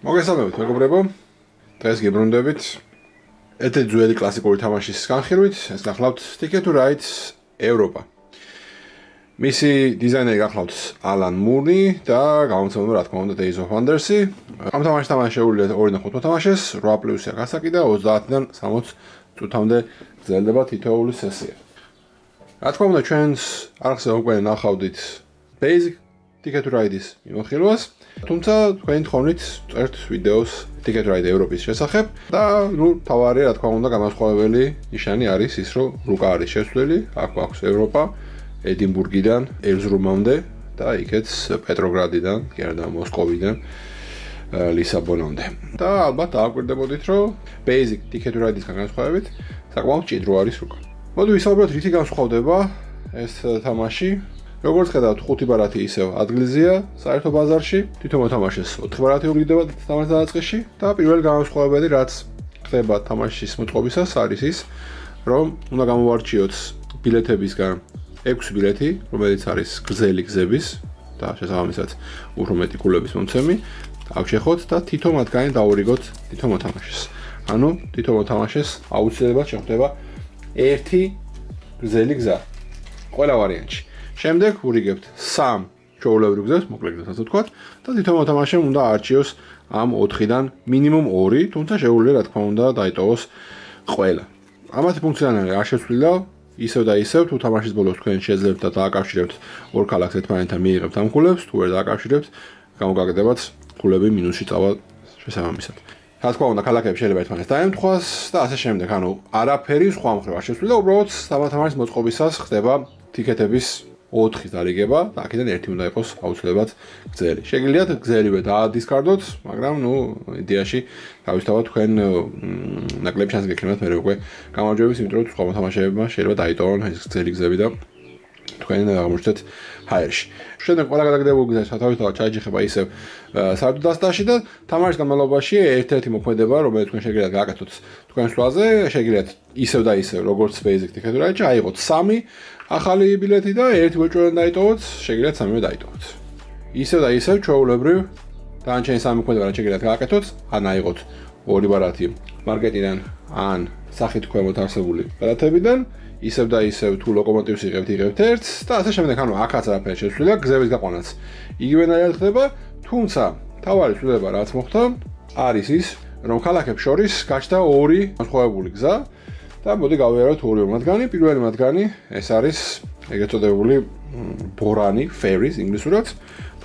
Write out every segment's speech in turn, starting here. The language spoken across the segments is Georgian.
მოგესალმებით მეგობრებო, დღეს გიბრუნდებით ერთ-ერთი ძველი კლასიკური თამაშის განხილვით, ეს გახლავთ Ticket to Ride Europa. მისი დიზაინერი გახლავთ ალან მური და გამომცემელი რა თქმა უნდა Days of Wonders-ი. ამ თამაშს თამაშეულია 2-5 მოთამაშეს, 8+-ია გასაკიდა, 30-დან 60 წუთამდე გრძელდება თითოეული სესია. რა თქმა უნდა ჩვენს არხზე უკვე ნახავდით Basic Ticket to Ride-ის მიმოხილვას. თუმცა თქვენ თხოვნით წერთ ვიდეოს Ticket to Ride Europa-ის შესახებ და თავარი რა თქმა უნდა გამოსხივებელი ნიშანი არის ის რომ რუკა არის შესვლელი, აქ აქვს ევროპა, ედინბურგიდან ერზრუმამდე და იქაც პეტროგრადიდან, გერდა მოსკოვიდან ლისაბონამდე. და ალბათ დააკვირდებოდით რომ Basic Ticket to Ride-ის განსხვავებით საკმაოდ ჭიდრო არის რუკა. მოდი ვისაუბროთ რითი განსხვავდება ეს თამაში. როგორც ხედავთ 5 ბარათი ისევ ადგილზეა საერთო ბაზარში, თვითონ მოთამაშეს 4 ბარათი ურიგდება თამაშის დაწყისში და პირველი განსხვავებელი რაც ხდება თამაშის მოწყობისას არის ის, რომ უნდა გამოვარჩიოთ ბილეთებისგან 6 ბილეთი, რომელიც არის გრძელი გზების და შესაბამისად უფრო მეტი ქულების მომცემი, ავშეხოთ და თითო მათგანი დაურიგოთ თითო მოთამაშეს. ანუ თითო მოთამაშეს აუცილებლად შეხვდება ერთი გრძელი გზა ყველა ვარიანტში. შემდეგ ურიგებთ 3 ჩვეულებრივ გზას, მოკლედ გზას ასე ვთქვათ, და თითო მოთამაშემ უნდა აარჩიოს ამ 4-დან მინიმუმ 2, თუმცა შეუძლია რა თქმა უნდა დაიტოვოს ყველა. ამათი ფუნქციონალი არ შეცვლილა, ისევ და ისევ თუ თამაშის ბოლოს თქვენ შეძლებთ და დააკავშირებთ ორ ქალაქს ერთმანეთთან მიიღებთ ამ ქულებს, თუ ვერ დააკავშირებთ, გამოგაგდებათ ქულები მინუსში წავა შესაბამისად. რა თქმა უნდა, ქალაქები შეიძლება ერთმანეთს დაემთხვას და ასე შემდეგ, ანუ არაფერი სხვა მხრივ არ შეცვლილა, უბრალოდ თამაშის მოწყობისას ხდება ტიკეტების 4 დარიგება და აქედან ერთი უნდა იყოს აუცილებლად გზელი. შეგიძლიათ გზელივე დაადისკარდოთ, მაგრამ იდეაში თავისთავად თქვენ ნაკლები შანსი გექნებათ მე უკვე გამარჯვების, იმიტომ რომ სხვა მოთამაშეებმა შეიძლება დაიტოვონ ეს გზელი გზები და თქვენ აღმოჩნდეთ ჰაერში. შემდეგ ყველა გადაგდებულ გზას თავისთავად ჩაიჯიხება ისევ საერთო დასტაში და თამაშის განმავლობაში ერთ-ერთი მოქმედება, რომელიც თქვენ შეგიძლიათ გააკეთოთ თქვენს სვლაზე, შეგიძლიათ ისევ და ისევ როგორც Basic Ticket to Ride-ში აიღოთ 3 ახალი ბილეთი და ერთი ვეჭვიდან დაიტოვოთ, შეგიძლიათ 3-ვე დაიტოვოთ. ისევ და ისევ ჩვეულებრივ დანარჩენი 3 მოქმედება რაც შეგიძლიათ გააკეთოთ, ან აიღოთ 2 ბარათი მარკეტიდან, ან სახით ქვემოთ არსებული ბარათებიდან, ისევ და ისევ თუ ლოკომოტივს იღებთ 1 და ასე შემდეგ, ანუ აქაც არაფერი შეცვლილია, გზების გაყვანაც იგივენაირად ხდება, თუმცა თავარი ცვლილება რაც მოხდა, არის ის, რომ ქალაქებს შორის გაჩნდა 2 განსხვავებული გზა და მოდი გავიაროთ 2 მათგანი. პირველი მათგანი ეს არის ეგრეთ წოდებული ბორანი, ferries ინგლისურად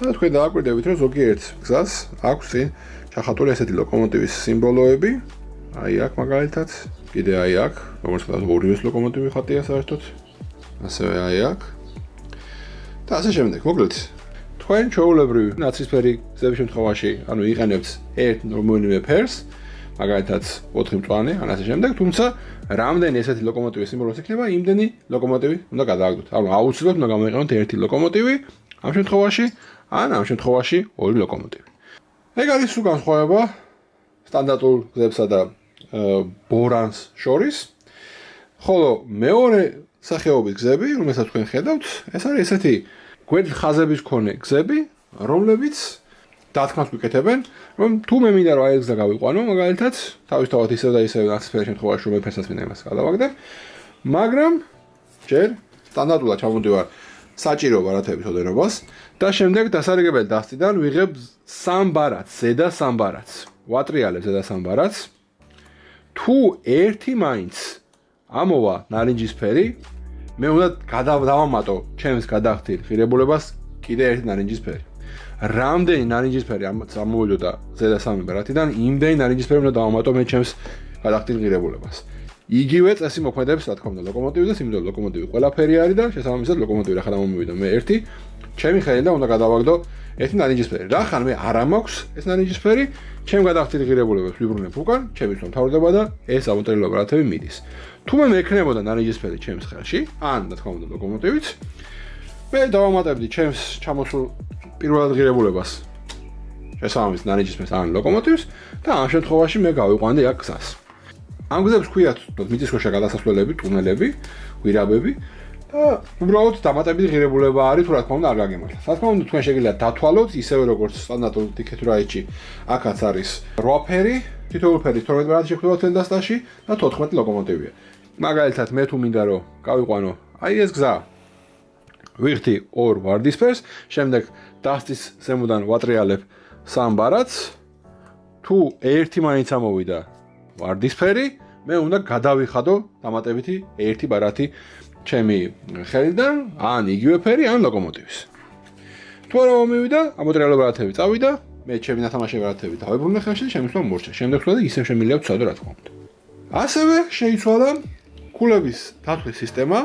და თქვენ დააკვირდებით რომ ზოგიერთ გზას აქვს წინ ჩახატული ესეთი ლოკომოტივის სიმბოლოები. აი აქ მაგალითად, კიდე აი აქ, როგორც ვთქვათ, ორივეს ლოკომოტივი ხატია საერთოდ. ასევე აი აქ. და ასე შემდეგ. მოკლედ, თქვენ ჩვეულებრივ ნაცრისფერი გზების შემთხვევაში, ანუ იყენებთ ერთ რომელიმე ფერს, მაგალითად 4 მწვანე, ან ასე შემდეგ, თუმცა რამდენი ესეთი ლოკომოტივის სიმბოლოც იქნება, იმდენი ლოკომოტივი უნდა გადააგდოთ. ანუ აუცილებლად უნდა გამოიყენოთ ერთი ლოკომოტივი ამ შემთხვევაში, ან ამ შემთხვევაში 2 ლოკომოტივი. ეგ არის სულ განსხვავება სტანდარტულ გზებსა და ბორანს შორის. ხოლო მეორე სახეობის გზები, რომელსაც თქვენ ხედავთ, ეს არის ესეთი გვერდით ხაზების მქონე გზები, რომლებიც დათქმას გვიკეთებენ, რომ თუ მე მინდა რომ აი ეს გზა გავიყვანო, მაგალითად, თავისთავად ისევ და ისევ ნაცრისფერი შემთხვევაში რომ მე ფერსაც მინდა იმას გადავაგდებ, მაგრამ ჯერ სტანდარტულად ჩამოვდივარ საჭირო ბარათების ოდენობას და შემდეგ დასარიგებელი დასტიდან ვიღებ 3 ბარათს, ზედა 3 ბარათს. ვატრიალებ ზედა 3 ბარათს. თუ ერთი მაინც ამოვა ნარინჯისფერი, მე უნდა დავამატო ჩემს გადახდილ ღირებულებას კიდე ერთი ნარინჯისფერი. რამდენი ნარინჯისფერი ამოვიდოდა ზედა 3 ბარათიდან, იმდენი ნარინჯისფერი უნდა დავამატო მე ჩემს გადახდილ ღირებულებას. იგივე წესი მოქმედებს, რა თქმა უნდა, ლოკომოტივზეც, იმიტომ რომ ლოკომოტივი ყველაფერი არის და შესაბამისად ლოკომოტივი რა ხარ მომივიდა მე ერთი, ჩემი ხელიდან უნდა გადავაგდო ერთი ნარინჯისფერი. რახან მე არ მაქვს ეს ნარინჯისფერი, ჩემ გადახდილ ღირებულებას ვიბრუნებ უკან, ჩემი სულ მთავრდება და ეს ამოტრილო ბრათები მიდის. თუ მე მექნებოდა ნარინჯისფერი ჩემს ხელში, ან რა თქმა უნდა ლოკომოტივიც, მე დავამატებდი ჩემს ჩამოსულ პირველად ღირებულებას შესაბამის ნარიჯისმეს ან ლოკომოტივს და ამ შემთხვევაში მე გავიყვანდი აქ გზას. ამ გზებს ქვიათ მიწისქვეშა გადასასვლელები, ტუნელები, გვირაბები და უბრალოდ დამატებითი ღირებულება არის თუ რა თქმა უნდა არ გაგემართლა. რა თქმა უნდა თქვენ შეგიძლიათ დათვალოთ ისევე როგორც სტანდარტულ Ticket to Ride-ში აქაც არის 8 ფერი, თითოეული ფერის 12 ბრალად შეხვდება თქვენ დასტაში და 14 ლოკომოტივია. მაგალითად მე თუ მინდა რომ გავიყვანო აი ეს გზა ვიხდი 2 ვარდისფერს, შემდეგ დასტის ზემოდან ვატრიალებ 3 ბარათს, თუ ერთი მაინც ამოვიდა ვარდისფერი, მე უნდა გადავიხადო დამატებითი 1 ბარათი ჩემი ხელიდან, ან იგივე ფერი, ან ლოკომოტივის. თუ არა მომივიდა, ამოტრიალო ბარათები წავიდა, მე ჩემი ნათამაშე ბარათები დავებრუნე ხელში და შემიძლია მორჩა. შემდეგ თქვა და ისევ შემიძლია ვცადო რა თქმა უნდა. ასევე შეიცვალა ქულების დათვლის სისტემა.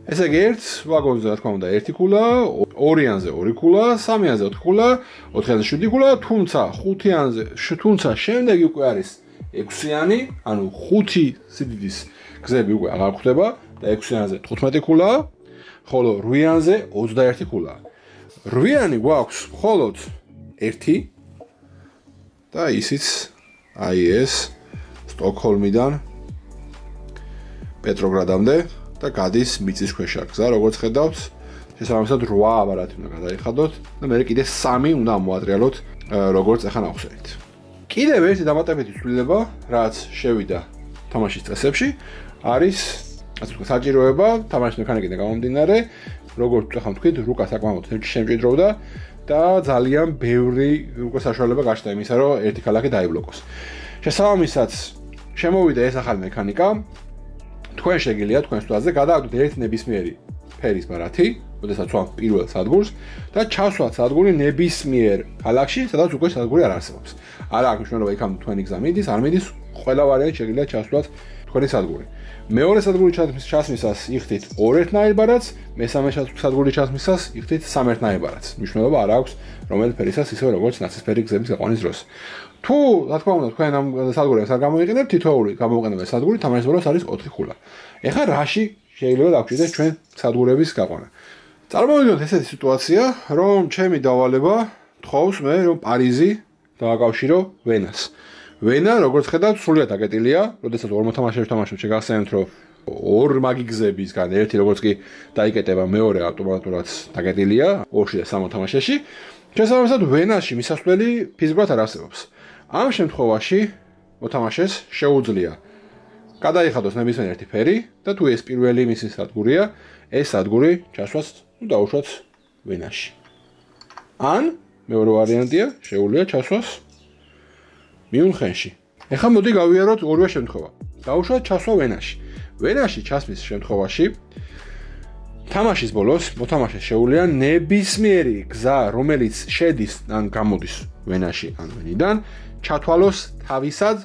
ესე იგი, ერთ ვაგონზე რა თქმა უნდა 1 ქულა, 2-იანზე 2 ქულა, 3-იანზე 4 ქულა, 4-იანზე 7 ქულა, თუმცა 5-იანზე, თუმცა შემდეგ უკვე არის 6-იანი, ანუ 5 სიდიდის გზები უკვე აღარ გვხვდება და 6-იანზე 15 ქულა, ხოლო 8-იანზე 21 ქულა. 8-იანი გვაქვს მხოლოდ 1 და ისიც აი ეს სტოკჰოლმიდან პეტროგრადამდე და გადის მიწისქვეშა გზა, როგორც ხედავთ, შესაბამისად 8 ბარათი უნდა გადაიხადოთ და მე კიდე 3 უნდა ამოატრიალოთ, როგორც ახლა ნახსენით. კიდევ ერთი დამატებითი ცვლილება, რაც შევიდა თამაშის წესებში, არის ასე ვთქვათ, საჭიროება თამაშის მექანიკიდან გამომდინარე, როგორც ახლა ვთქვით, რუკა საკმაოდ შემჭიდროვდა და ძალიან ბევრი უკვე საშუალება გაჩნდა იმისა, რომ ერთი ქალაქი დაიბლოკოს. შესაბამისად, შემოვიდა ეს ახალი მექანიკა. თქვენ შეგიძლიათ თქვენს თვალზე გადააგდოთ ერთი ნებისმიერი ფერის ბარათი, როდესაც ვამბობ პირველ სადგურს და ჩასვათ სადგური ნებისმიერ ქალაქში, სადაც უკვე სადგური არ არსებობს. არა აქვს მნიშვნელობა იქამ თქვენი გზა მიდის, არ მიდის, ყველა ვარიანტი შეგიძლიათ ჩასვათ თქვენი სადგური. მეორე სადგური ჩასმისას იხდით 2 ერთნაირ ბარათს, მესამე სადგური ჩასმისას იხდით 3 ერთნაირ ბარათს. მნიშვნელობა არ აქვს რომელი ფერისას, ისე როგორც ნაცისფერი გზების გაყვანის დროს. თუ რა თქმა უნდა თქვენ ამ სადგურებს არ გამოიყენებთ, თითოეული გამოიყენებადი სადგური თამაშის ბოლოს არის 4 ქულა. ეხლა რაში შეიძლება დაგვჭირდეს ჩვენ სადგურების გაყვანა? წარმოვიდგინოთ ესეთი სიტუაცია, რომ ჩემი დავალება თხოვს მე რომ პარიზი დააკავშირო ვენას. ვენა, როგორც ხედავთ, სრულიად აკეტილია, როდესაც 2 მოთამაშეებს თამაშობთ, შეგახსენებთ, რომ 2 მაგი გზებისგან ერთი როგორც კი დაიკეტება, მეორე ავტომატურად დაკეტილია 2-ში და 3 მოთამაშეში. შესაბამისად, ვენაში მისასვლელი ფიზიკურად არ არსებობს. ამ შემთხვევაში მოთამაშეს შეუძლია გადაიხადოს ნებისმიერი ერთი ფერი და თუ ეს პირველი მისი სადგურია, ეს სადგური ჩასვას დაუშვათ ვენაში. ან მეორე ვარიანტია, შეუძლია ჩასვას მიუნხენში. ეხლა მოდი გავიაროთ ორივე შემთხვევა. დაუშვათ ჩასვა ვენაში. ვენაში ჩასვლის შემთხვევაში თამაშის ბოლოს მოთამაშეს შეუძლია ნებისმიერი გზა, რომელიც შედის ან გამოდის ვენაში ან ვენიდან, ჩათვალოს თავისად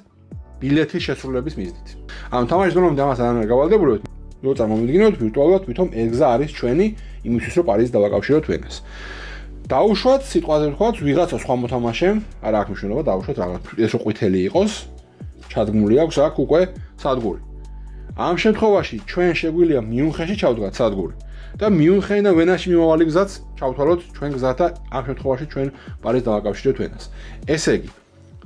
ბილეთის შესრულების მიზნით. ამ თამაშის ბოლომდე ამას არ გავალდებულოთ. რო წარმოვიდგინოთ ვირტუალურად თვითონ ეს გზა არის ჩვენი იმისთვის რომ პარიზს დავაკავშიროთ ვენას. დაუშვათ სიტყვაზე ვთქვათ ვიღაცა სხვა მოთამაშემ, არა აქვს მნიშვნელობა დაუშვათ რაღაც ეს რო ყვითელი იყოს, ჩადგმული აქვს აქ უკვე სადგური. ამ შემთხვევაში ჩვენ შეგვიძლია მიუნხენში ჩავდგათ სადგური და მიუნხენიდან ვენაში მიმავალი გზაც ჩავთვალოთ ჩვენ გზად და ამ შემთხვევაში ჩვენ პარიზს დავაკავშიროთ ვენას. ესე იგი,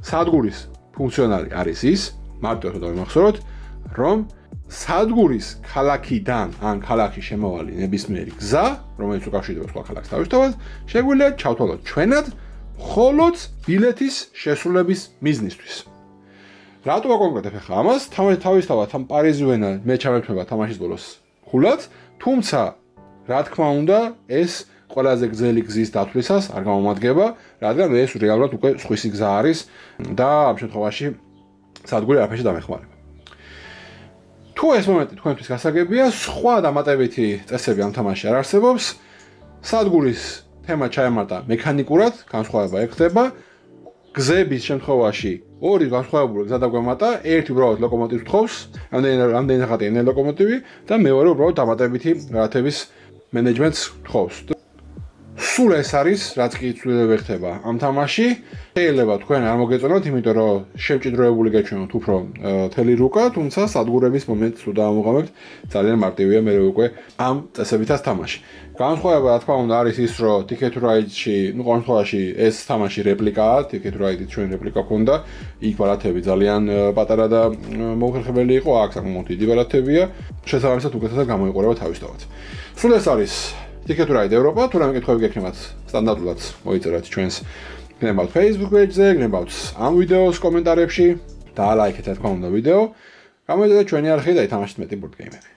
სადგურის ფუნქციონალი არის ის, მარტო თუ დავიმახსოვროთ, რომ სადგურის ქალაქიდან ან ქალაქში შემავალი ნებისმიერი გზა, რომელიც უკავშირდება სხვა ქალაქს თავისთავად, შეგვიძლია ჩავთვალოთ ჩვენად მხოლოდ ბილეთის შესრულების მიზნისთვის. რატო ვაკონკრეტებ ახლა ამას? თავისთავად ამ პარიზი ვენა მე ჩამეფრება თამაშის ბოლოს ხულად, თუმცა რა თქმა უნდა, ეს ყველაზე გრძელი გზის დათვლისას არ გამომადგება, რადგან ეს რეალურად უკვე სხვისი გზა არის და ამ შემთხვევაში სადგური არაფერში დამეხმარება. თუ ეს მომენტი თქვენთვის გასაგებია, სხვა დამატებითი წესები ამ თამაშში არ არსებობს. სადგურის თემა ჩაემართა მექანიკურად, განსხვავება ეხება. გზების შემთხვევაში ორი განსხვავებული გზა დაგვემატა, ერთი უბრალოდ ლოკომოტივს თხოვს, რამდენი ნახატი ენა ლოკომოტივი და მეორე უბრალოდ დამატებითი რაათების მენეჯმენტს თხოვს. სულ ეს არის, რაც კი ცვლილებები ხდება ამ თამაში. შეიძლება თქვენ არ მოგეწონათ, იმიტომ რომ შემჭიდროებული გეჩვენოთ უფრო თელი რუკა, თუმცა სადგურების მომენტს თუ დაამოღამებთ, ძალიან მარტივია მე უკვე ამ წესებითაც თამაში. განსხვავება რა თქმა უნდა არის ის, რომ Ticket to Ride-ში, ყოველ შემთხვევაში ეს თამაში რეპლიკაა, Ticket to Ride-ით ჩვენ რეპლიკა ქონდა, იქ ბარათები ძალიან პატარა და მოუხერხებელი იყო, აქ საკმაოდ დიდი ბარათებია, შესაბამისად უკეთესად გამოიყურება თავისთავად. სულ ეს არის Ticket to Ride Europa, თუ რამე კითხვები გექნებათ, სტანდარტულად მოიწერეთ ჩვენს გნებავთ Facebook page-ზე, გნებავთ ამ ვიდეოს კომენტარებში და ლაიქეთ რა თქმა უნდა ვიდეო. გამოიწერეთ ჩვენი არხი და ითამაშეთ მეტი ბორდ გეიმები.